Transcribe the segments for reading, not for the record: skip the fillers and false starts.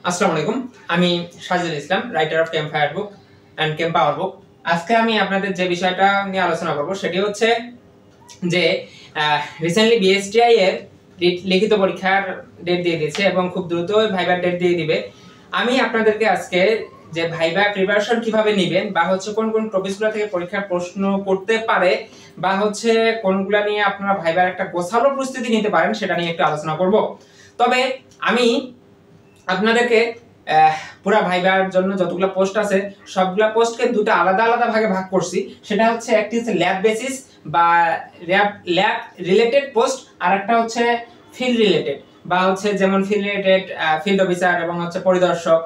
আসসালামু আলাইকুম। আমি Sajidul Islam, writer of campfire book and camp power book. আজকে আমি আপনাদের যে বিষয়টা নিয়ে আলোচনা করব সেটি হচ্ছে যে রিসেন্টলি বিএসটিআই এর লিখিত পরীক্ষার ডেট দিয়ে দিয়েছে এবং খুব দ্রুত ভাইবার ডেট দিয়ে দিবে। আমি আপনাদেরকে আজকে যে ভাইবা প্রিপারেশন কিভাবে নেবেন বা হচ্ছে কোন কোন টপিকগুলো থেকে পরীক্ষার প্রশ্ন করতে পারে বা হচ্ছে কোনগুলা নিয়ে আপনারা ভাইবার একটা গোছালো প্রস্তুতি নিতে পারেন সেটা নিয়ে একটু আলোচনা করব। তবে আমি আপনাদেরকে পুরা ভাইবার জন্য যতগুলো পোস্ট আছে সবগুলা পোস্টকে দুটো আলাদা আলাদা ভাগে ভাগ করছি। সেটা হচ্ছে একটি হচ্ছে ল্যাব বেসিস বা ল্যাব রিলেটেড পোস্ট, আর একটা হচ্ছে ফিল্ড রিলেটেড বা হচ্ছে যেমন ফিল্ড রিলেটেড ফিল্ড অফিসার এবং হচ্ছে পরিদর্শক।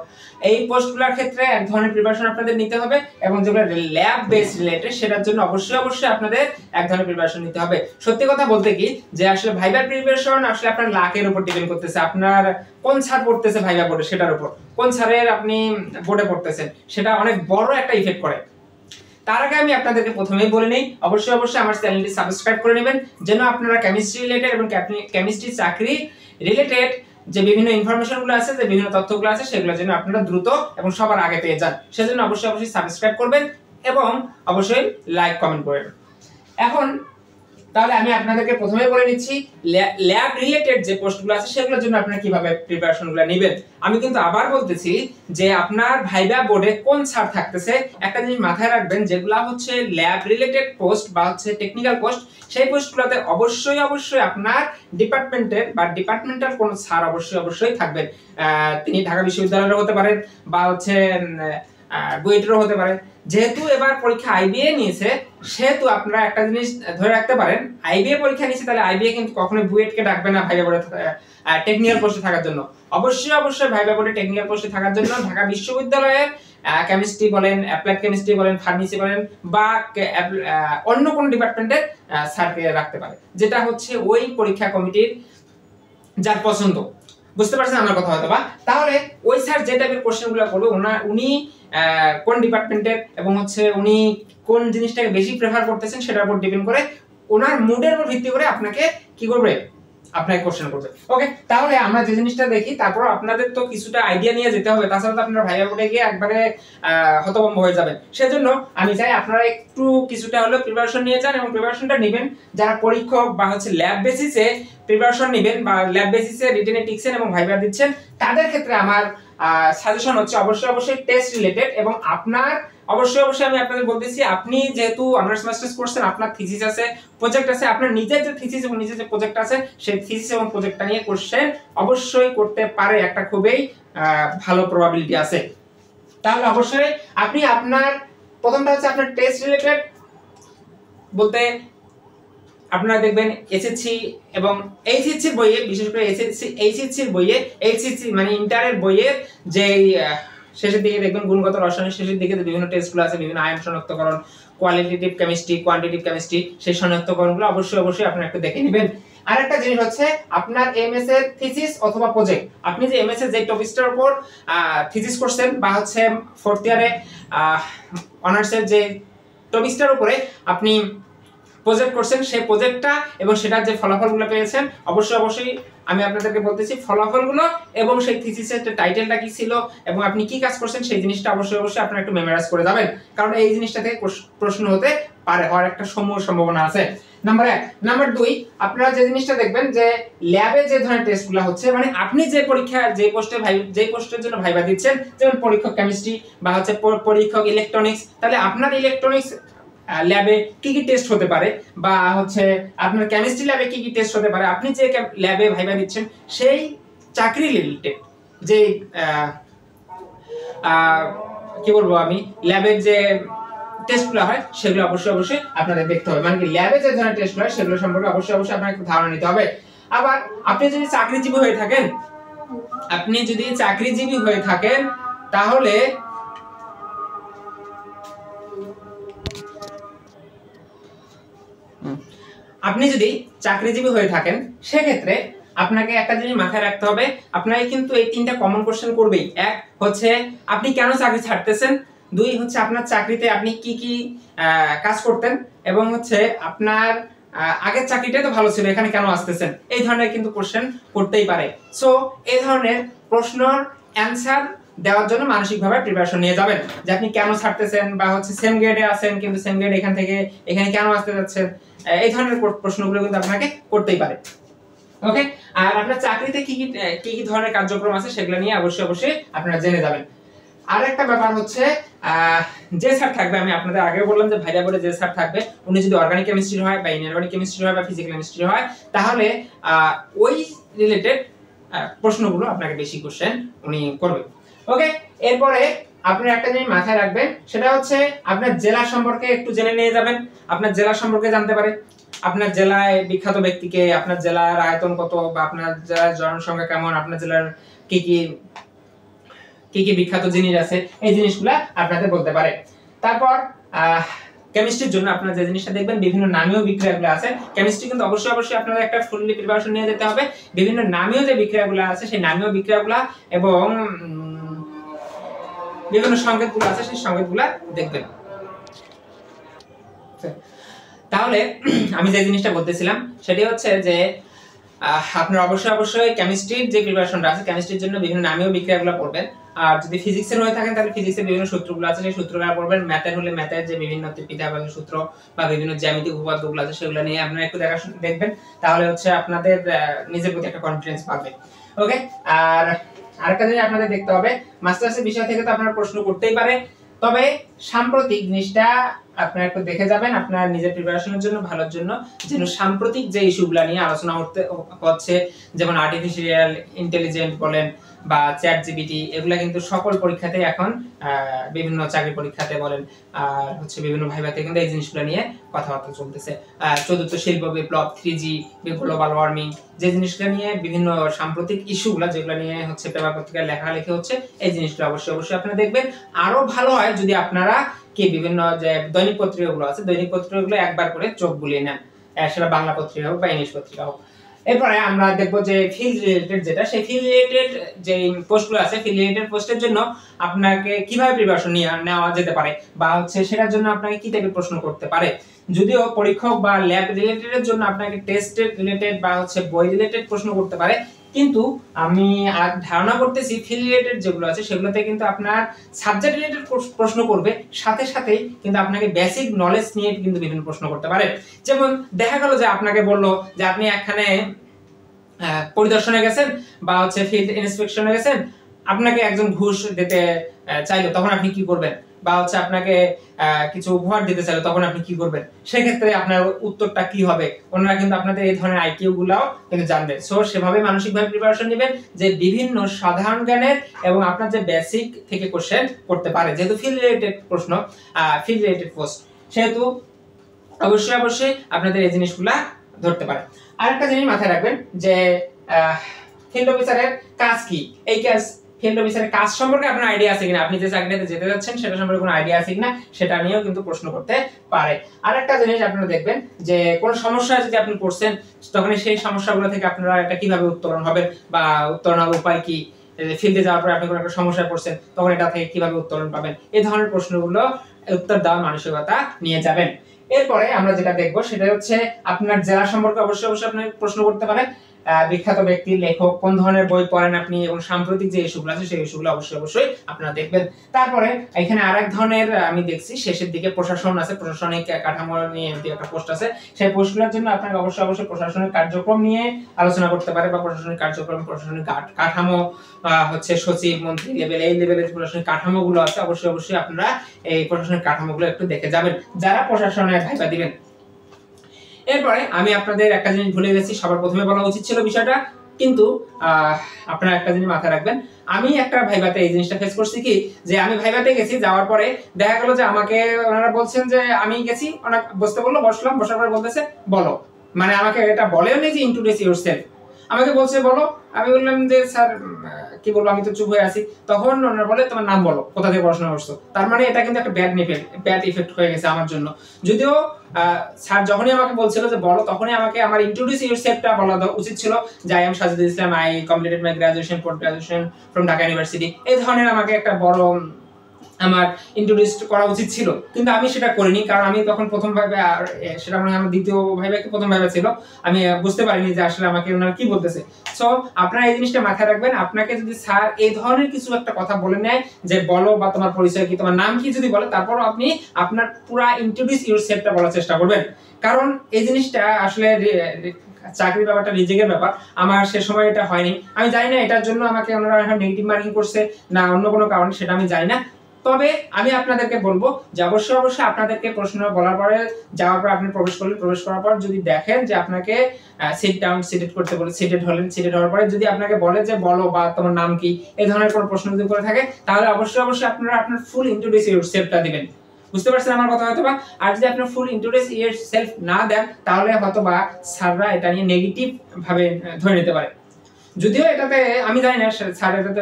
এই পোস্টগুলোর ক্ষেত্রে এক ধরনের প্রিপারেশন আপনাদের নিতে হবে এবং যেগুলো ল্যাব বেস রিলেটেড সেটার জন্য অবশ্যই আপনাদের এক ধরনের প্রিপারেশন নিতে হবে। সত্যি কথা বলতে কি যে আসলে ভাইবার প্রিপারেশন আসলে আপনার লাকের উপর ডিপেন্ড করতেছে, আপনার কোন স্যার পড়তেছে ভাইবা বোর্ডে সেটার উপর, কোন স্যারের আপনি বোর্ডে পড়তেছেন সেটা অনেক বড় একটা ইফেক্ট করে। তার আগে আমি আপনাদেরকে প্রথমেই বলে নেই অবশ্যই আমার চ্যানেলটি সাবস্ক্রাইব করে নেবেন যেন আপনারা কেমিস্ট্রি রিলেটেড এবং কেমিস্ট্রি চাকরি রিলেটেড যে বিভিন্ন ইনফরমেশনগুলো আছে, যে বিভিন্ন তথ্যগুলো আছে সেগুলো যেন আপনারা দ্রুত এবং সবার আগে পেয়ে যান। সেজন্য অবশ্যই সাবস্ক্রাইব করবেন এবং অবশ্যই লাইক কমেন্ট করবেন। এখন তাহলে আমি আপনাদেরকে প্রথমে বলে নিচ্ছি ল্যাব রিলেটেড যে পোস্টগুলো আছে সেগুলোর জন্য আপনারা কিভাবে প্রিপারেশনগুলো নেবেন। আমি কিন্তু আবার বলতেছি যে আপনার ভাইবা বোর্ডে কোন স্যার থাকতেছে একটা জিনিস মাথায় রাখবেন, যেগুলো হচ্ছে ল্যাব রিলেটেড পোস্ট বা হচ্ছে টেকনিক্যাল পোস্ট সেই পোস্টগুলোতে অবশ্যই আপনার ডিপার্টমেন্টের বা ডিপার্টমেন্টাল কোন স্যার অবশ্যই থাকবেন। তিনি ঢাকা বিশ্ববিদ্যালয়ের হতে পারেন বা হচ্ছে বুয়েটেরও হতে পারে। যেহেতু এবার পরীক্ষা আইবিএ নিয়েছে সেহেতু আপনারা একটা জিনিস ধরে রাখতে পারেন, আইবিএ পরীক্ষা নিয়েছে তাহলে আইবিএ কিন্তু কখনোই বুয়েটকে ডাকবে না ভাইবা বোর্ডে টেকনিক্যাল পোস্টে থাকার জন্য। অবশ্যই ভাইবা বোর্ডে টেকনিক্যাল পোস্টে থাকার জন্য ঢাকা বিশ্ববিদ্যালয়ের কেমিস্ট্রি বলেন, অ্যাপ্লাইড কেমিস্ট্রি বলেন, ফার্মেসি বলেন বা অন্য কোন ডিপার্টমেন্টের স্যারকে রাখতে পারে, যেটা হচ্ছে ওই পরীক্ষা কমিটির যার পছন্দ। বুঝতে পারছেন আমার কথা হয়তো বা? তাহলে ওই স্যার যে টাইপের কোশ্চেনগুলো করবে উনি কোন ডিপার্টমেন্টের এবং হচ্ছে উনি কোন জিনিসটাকে বেশি প্রেফার করতেছেন সেটার উপর ডিপেন্ড করে ওনার মুডের উপর ভিত্তি করে আপনাকে কি করবে, আপনাকে কোশ্চেন করবে। ওকে, তাহলে আমরা যে জিনিসটা দেখি তারপর আপনাদের তো কিছুটা আইডিয়া নিয়ে যেতে হবে, তাছাড়া তো আপনারা ভাইবা বোর্ডে গিয়ে একবারে হতভম্ব হয়ে যাবেন। সেজন্য আমি চাই আপনারা একটু কিছুটা হলেও প্রিপারেশন নিয়ে যান এবং প্রিপারেশনটা নেবেন যারা পরীক্ষক বা হচ্ছে ল্যাব বেসিসে প্রিপারেশন নেবেন বা ল্যাব বেসিসে রিটেনে টিকছেন এবং ভাইবা দিচ্ছেন তাদের ক্ষেত্রে আমার সাজেশন হচ্ছে অবশ্যই টেস্ট রিলেটেড এবং আপনার অবশ্যই আমি আপনাদের বলতেছি আপনি যেহেতু অনার্স মাস্টার্স করছেন আপনার থিসিস আছে, প্রজেক্ট আছে, আপনার নিজের যে থিসিস এবং নিজের যে প্রজেক্ট আছে সেই থিসিস এবং প্রজেক্টটা নিয়ে কোশ্চেন অবশ্যই করতে পারে, একটা খুবই ভালো প্রবাবিলিটি আছে। তাহলে অবশ্যই আপনি আপনার প্রথমটা হচ্ছে আপনার টেস্ট রিলেটেড বলতে আপনারা দেখবেন এসএসসি এবং এইচএসসির বইয়ে, বিশেষ করে এইচএসসির বইয়ে, এইচএসসি মানে ইন্টারের বইয়ে যে শেষের দিকে দেখবেন গুণগত রসায়নের শেষের দিকে যে বিভিন্ন টেস্টগুলো আছে, বিভিন্ন আয়ন শনাক্তকরণ, কোয়ালিটেটিভ কেমিস্ট্রি, কোয়ান্টিটেটিভ কেমিস্ট্রি, সেই শনাক্তকরণগুলো অবশ্যই আপনারা একটু দেখে নেবেন। আরেকটা জিনিস হচ্ছে আপনার এমএস এর থিসিস অথবা প্রজেক্ট, আপনি যে এমএস এর যে টপিকটার উপর থিসিস করছেন বা হচ্ছে ফোর্থ ইয়ারে অনার্সের যে টপিকটার উপরে আপনি প্রজেক্ট করছেন সেই প্রজেক্টটা এবং সেটার যে ফলাফলগুলো পেয়েছেন অবশ্যই আমি আপনাদেরকে বলতেছি ফলাফলগুলো এবং সেই থিসিসের টাইটেলটা কি ছিল এবং আপনি কি কাজ করছেন সেই জিনিসটা অবশ্যই আপনারা একটু মেমোরাইজ করে যাবেন, কারণ এই জিনিসটা থেকে প্রশ্ন হতে পারে, হওয়ার একটা সম্ভাবনা আছে। নাম্বার 1। নাম্বার 2, আপনারা যে জিনিসটা দেখবেন যে ল্যাবে যে ধরনের টেস্টগুলো হচ্ছে মানে আপনি যে পরীক্ষা যে পোস্টের জন্য ভাইবা দিচ্ছেন, যেমন পরীক্ষক কেমিস্ট্রি বা হচ্ছে পরীক্ষক ইলেকট্রনিক্স, তাহলে আপনার ইলেকট্রনিক্স ল্যাবে কি টেস্ট হতে পারে বা হচ্ছে আপনার কেমিস্ট্রি ল্যাবে কি টেস্ট হতে পারে, আপনি যে ল্যাবে ভাইবা দিচ্ছেন সেই চাকরি রিলেটেড যে কি বলবো আমি ল্যাবের যে টেস্টগুলো হয় সেগুলো অবশ্যই আপনাদের দেখতে হবে, মানে কি ল্যাবে যে ধরনের টেস্ট হয় সেগুলো সম্পর্কে অবশ্যই আপনার একটু ধারণা নিতে হবে। আবার আপনি যদি চাকরিজীবী হয়ে থাকেন তাহলে সেক্ষেত্রে আপনাকে একটা জিনিস মাথায় রাখতে হবে, আপনাকে কিন্তু এই 3টা কমন কোশ্চেন করবেই। এক হচ্ছে আপনি কেন চাকরি ছাড়তেছেন, 2 হচ্ছে আপনার চাকরিতে আপনি কি কাজ করতেন এবং হচ্ছে আপনার আগের চাকরিটাই তো ভালো ছিল এখানে কেন আসতেছেন, এই ধরনের কিন্তু কোশ্চেন করতেই পারে। সো এই ধরনের প্রশ্ন অ্যানসার দেওয়ার জন্য মানসিকভাবে প্রিপারেশন নিয়ে যাবেন, যে আপনি কেন ছাড়তেছেন বা হচ্ছে সেম গ্রেডে আছেন কিন্তু সেম গ্রেড এখান থেকে এখানে কেন আসতে যাচ্ছেন, এই ধরনের প্রশ্নগুলো কিন্তু আপনাকে করতেই পারে। ওকে, আর আপনার চাকরিতে কি কি ধরনের কার্যক্রম আছে সেগুলো নিয়ে অবশ্যই আপনারা জেনে যাবেন। আর একটা ব্যাপার হচ্ছে যে স্যার থাকবে, আমি আপনাদের আগে বললাম যে ভাইরা বলে যে স্যার থাকবে উনি যদি অর্গানিক কেমিস্ট্রি হয় বা ইনঅর্গানিক কেমিস্ট্রি হয় বা ফিজিক্যাল কেমিস্ট্রি হয়, তাহলে ওই রিলেটেড প্রশ্নগুলো আপনাকে বেশি কোশ্চেন উনি করবে। ওকে, এরপরে আপনি একটা জিনিস মাথায় রাখবেন, সেটা হচ্ছে আপনার জেলা সম্পর্কে একটু জেনে নিয়ে যাবেন। আপনার জেলা সম্পর্কে জানতে পারে, আপনার জেলায় বিখ্যাত ব্যক্তিকে, আপনার জেলার আয়তন কত বা আপনার জেলার জনসংখ্যা কেমন, আপনার জেলার কি কি বিখ্যাত জিনিস আছে, এই জিনিসগুলা আপনাদের বলতে পারে। তারপর কেমিস্ট্রির জন্য আপনারা যে জিনিসটা দেখবেন, বিভিন্ন নামীয় বিক্রিয়াগুলো আছে। কেমিস্ট্রি কিন্তু অবশ্যই আপনাদের একটা ফুললি প্রিপারেশন নিয়ে যেতে হবে। বিভিন্ন নামীয় যে বিক্রিয়াগুলো আছে সেই নামীয় বিক্রিয়াগুলো এবং বিভিন্ন সংকেতগুলো আছে সেই সংকেতগুলো দেখবেন। তাহলে আমি যে জিনিসটা বলতেছিলাম সেটা হচ্ছে যে আপনারা অবশ্যই কেমিস্ট্রির যে প্রিপারেশনটা আছে, কেমিস্ট্রির জন্য বিভিন্ন নামীয় বিক্রিয়াগুলো পড়বেন। আর যদি ফিজিক্সের হয়ে থাকেন তাহলে ফিজিক্সের বিভিন্ন সূত্রগুলো আছে সেই সূত্রগুলো পড়বেন। ম্যাথের হলে ম্যাথের যে বিভিন্ন পিথাগোরাসের সূত্র বা বিভিন্ন জ্যামিতিক উপপাদ্যগুলো আছে সেগুলো নিয়ে আপনারা একটু দেখবেন, তাহলে হচ্ছে আপনাদের নিজের প্রতি একটা কনফিডেন্স পাবে। ওকে, আর আরেকটা জিনিস আপনাদের দেখতে হবে, মাস্টার্সের বিষয় থেকে তো আপনারা প্রশ্ন করতেই পারে, তবে সাম্প্রতিক জিনিসটা আপনারা একটু দেখে যাবেন আপনার নিজের প্রিপারেশনের জন্য, ভালোর জন্য, যেন সাম্প্রতিক যে ইস্যুগুলো নিয়ে আলোচনা হচ্ছে, যেমন আর্টিফিশিয়াল ইন্টেলিজেন্স বলেন বা চ্যাট জিপিটি, এগুলা কিন্তু সকল পরীক্ষাতে এখন বিভিন্ন চাকরি পরীক্ষাতে বলেন আর হচ্ছে বিভিন্ন ভাইভাতে কিন্তু এই জিনিসগুলো নিয়ে কথাবার্তা চলতেছে। চতুর্থ শিল্প বিপ্লব, 3G, গ্লোবাল ওয়ার্মিং, যে জিনিসগুলো নিয়ে বিভিন্ন সাম্প্রতিক ইস্যুগুলো যেগুলো নিয়ে হচ্ছে পেপার পত্রিকায় লেখালেখি হচ্ছে, এই জিনিসগুলো অবশ্যই আপনারা দেখবেন। আরো ভালো হয় যদি আপনারা কি বিভিন্ন যে দৈনিক পত্রিকাগুলো আছে, দৈনিক পত্রিকাগুলো একবার করে চোখ বুলিয়ে নেন, সেটা বাংলা পত্রিকা হোক বা ইংলিশ পত্রিকা হোক। এরপরে আমরা দেখবো যে ফিল্ড রিলেটেড যেটা, সেই ফিল্ড রিলেটেড যে পোস্টগুলো আছে, ফিল্ড রিলেটেড পোস্টের জন্য আপনাকে কিভাবে প্রিপারেশন নেওয়া যেতে পারে বা হচ্ছে সেটার জন্য আপনাকে কি টাইপের প্রশ্ন করতে পারে। যদিও পরীক্ষক বা ল্যাব রিলেটেডের জন্য আপনাকে টেস্ট রিলেটেড বা হচ্ছে বই রিলেটেড প্রশ্ন করতে পারে, কিন্তু আমি ধারণা করতেছি ফিল্ড রিলেটেড যেগুলো আছে সেগুলোতে কিন্তু আপনার সাবজেক্ট রিলেটেড প্রশ্ন করবে, সাথে সাথে কিন্তু আপনাকে বেসিক নলেজ নিয়ে কিন্তু বিভিন্ন প্রশ্ন করতে পারে। যেমন দেখা গেল যে আপনাকে বললো যে আপনি একখানে পরিদর্শনে গেছেন বা হচ্ছে ফিল্ড ইন্সপেকশনে গেছেন, আপনাকে একজন ঘুষ দিতে চাইলো, তখন আপনি কি করবেন, বা হচ্ছে আপনাকে কিছু উপহার দিতে চাইলো, তখন আপনি কি করবেন, সেক্ষেত্রে আপনার উত্তরটা কি হবে। ওনারা কিন্তু আপনাদের এই ধরনের আইকিউ গুলাও কিন্তু জানবে। সো সেভাবে মানসিকভাবে প্রিপারেশন নেবেন যে বিভিন্ন সাধারণ জ্ঞানের এবং আপনার যে বেসিক থেকে কোশ্চেন করতে পারে, যেহেতু ফিল্ড রিলেটেড প্রশ্ন, ফিল্ড রিলেটেড পোস্ট, সেহেতু অবশ্যই আপনাদের এই জিনিসগুলা ধরতে পারে। আরেকটা জিনিস মাথায় রাখবেন যে ফিল্ড অফিসারের কাজ কি, এই কাজ ফিল্ড অফিসারের কাজ সম্পর্কে আপনার আইডিয়া আছে কিনা, আপনি যে চাকরিতে যেতে যাচ্ছেন সেটা সম্পর্কে কোনো আইডিয়া আছে কিনা, সেটা নিয়েও কিন্তু প্রশ্ন করতে পারে। আরেকটা জিনিস আপনারা দেখবেন যে কোনো সমস্যা যদি আপনি পড়ছেন, তখন সেই সমস্যাগুলো থেকে আপনারা এটা কিভাবে উত্তরণ হবে বা উত্তরণের উপায় কি, ফিল্ডে যাওয়ার পরে আপনি কোনো একটা সমস্যায় পড়ছেন তখন এটা থেকে কিভাবে উত্তরণ পাবেন, এই ধরনের প্রশ্নগুলো উত্তর দেওয়ার মানসিকতা নিয়ে যাবেন। এরপরে আমরা যেটা দেখবো সেটা হচ্ছে আপনার জেলা সম্পর্কে অবশ্যই আপনি প্রশ্ন করতে পারেন, বিখ্যাত ব্যক্তি, লেখক, কোন ধরনের বই পড়েন আপনি, এবং সাম্প্রতিক যে ইস্যুগুলো আছে সেই ইস্যুগুলো অবশ্যই আপনারা দেখবেন। তারপরে এখানে আরেক ধরনের আমি দেখছি শেষের দিকে প্রশাসন আছে, প্রশাসনিক কাঠামো নিয়ে একটা পোস্ট আছে, সেই পোস্টগুলোর জন্য আপনাকে অবশ্যই প্রশাসনিক কার্যক্রম নিয়ে আলোচনা করতে পারে বা প্রশাসনিক কার্যক্রম, প্রশাসনিক কাঠামো হচ্ছে সচিব, মন্ত্রী লেভেল, এই লেভেলের প্রশাসনিক কাঠামোগুলো আছে, অবশ্যই আপনারা এই প্রশাসনিক কাঠামোগুলো একটু দেখে যাবেন যারা প্রশাসনের ভাইবা দিবেন। এরপরে আমি আপনাদের একটা জিনিস ভুলে গেছি, সবার প্রথমে বলা উচিত ছিল বিষয়টা, কিন্তু আপনারা একটা জিনিস মাথায় রাখবেন, আমি একটা ভাইভাতে এই জিনিসটা ফেস করছি কি, যে আমি ভাইভাতে গেছি, যাওয়ার পরে দেখা গেল যে আমাকে ওনারা বলছেন যে আমি গেছি, ওনাকে বসতে বললো, বসলাম, বসার পরে বলতেছে বলো, মানে আমাকে এটা বলেও নেই যে ইন্ট্রোডিউস ইউরসেলফ, আমাকে বলছে বলো, আমি বললাম যে স্যার কি বলবো, আমি তো চুপ হয়ে আছি। তখন ওনারা বলে তোমার নাম বলো, কোথা থেকে পড়াশোনা করছো। তার মানে এটা কিন্তু একটা ব্যাড ইফেক্ট হয়ে গেছে আমার জন্য। যদিও স্যার যখনই আমাকে বলছিল যে বলো, তখনই আমাকে আমার ইন্ট্রোডিউস ইউরসেলফটা বলা উচিত ছিল, যে I am Sajidul Islam, I completed my graduation, post graduation from Dhaka university, এই ধরনের আমাকে একটা বড় আমার ইন্ট্রোডিউস করা উচিত ছিল, কিন্তু আমি সেটা করিনি, কারণ আমি তখন প্রথম ভাবে, আর সেটা মানে আমার দ্বিতীয় ভাবে কি প্রথম ভাবে ছিল, আমি বুঝতে পারিনি যে আসলে আমাকে ওনারা কি বলতেছে। সো আপনারা এই জিনিসটা মাথায় রাখবেন, আপনাকে যদি স্যার এই ধরনের কিছু একটা কথা বলে নেয় যে বলো বা তোমার পরিচয় কি, তোমার নাম কি যদি বলে, তারপর আপনি আপনার পুরা ইন্ট্রোডিউস ইউরসেলফটা বলার চেষ্টা করবেন। কারণ এই জিনিসটা আসলে চাকরির ব্যাপারটা রিজেকের ব্যাপার, আমার সে সময় এটা হয়নি। আমি জানি না এটার জন্য আমাকে ওনারা নেগেটিভ মার্কিং করছে না অন্য কোনো কারণ, সেটা আমি জানি না। তবে আমি আপনাদেরকে বলবো যে অবশ্যই আপনাদেরকে প্রশ্ন বলার পরে যাওয়ার পর আপনি প্রবেশ করলেন, প্রবেশ করার পর যদি দেখেন যে আপনাকে সিট ডাউন সিটেড করতে বলে, সিটেড হলেন, সিটেড হওয়ার পরে যদি আপনাকে বলে যে বলো বা তোমার নাম কি, এই ধরনের কোনো প্রশ্ন যদি করে থাকে, তাহলে অবশ্যই আপনারা আপনার ফুল ইন্ট্রোডিউস ইউরসেলফটা দিবেন। বুঝতে পারছেন আমার কথা হয়তো বা? আর যদি আপনি ফুল ইন্ট্রোডিউস ইউরসেলফ না দেন, তাহলে হয়তো বা স্যাররা এটা নিয়ে নেগেটিভ ভাবে ধরে নিতে পারে। যদিও এটাতে আমি জানি না স্যার, এটাতে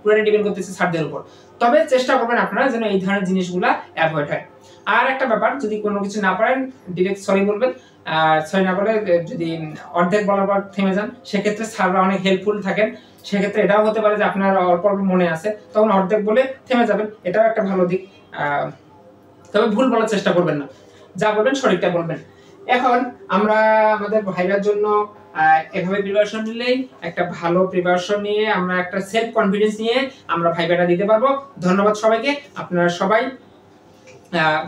পুরোটা ডিপেন্ড করতেছে স্যারদের উপর। তবে চেষ্টা করবেন আপনারা যেন এই ধরনের জিনিসগুলা অ্যাভয়েড হয়। আর একটা ব্যাপার, যদি কোনো কিছু না পারেন ডিরেক্ট সরি বলবেন, সরি না বলে যদি অর্ধেক বলার পর থেমে যান, সেক্ষেত্রে স্যাররা অনেক হেল্পফুল থাকেন। সেক্ষেত্রে এটাও হতে পারে যে আপনার অল্প অল্প মনে আছে, তখন অর্ধেক বলে থেমে যাবেন, এটাও একটা ভালো দিক। তবে ভুল বলার চেষ্টা করবেন না, যা বলবেন সঠিকটা বলবেন। এখন আমরা আমাদের ভাইবার জন্য এভাবে প্রিপারেশন নিলেই, একটা ভালো প্রিপারেশন নিয়ে আমরা একটা সেলফ কনফিডেন্স নিয়ে আমরা ভাইবাটা দিতে পারবো। ধন্যবাদ সবাইকে। আপনারা সবাই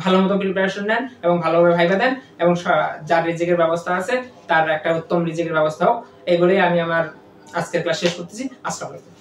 ভালো মতো প্রিপারেশন নেন এবং ভালোভাবে ভাইবা দেন, এবং যার রিজিকের ব্যবস্থা আছে তার একটা উত্তম রিজিকের ব্যবস্থা হোক। এই বলেই আমি আমার আজকের ক্লাস শেষ করতেছি। আসসালামু আলাইকুম।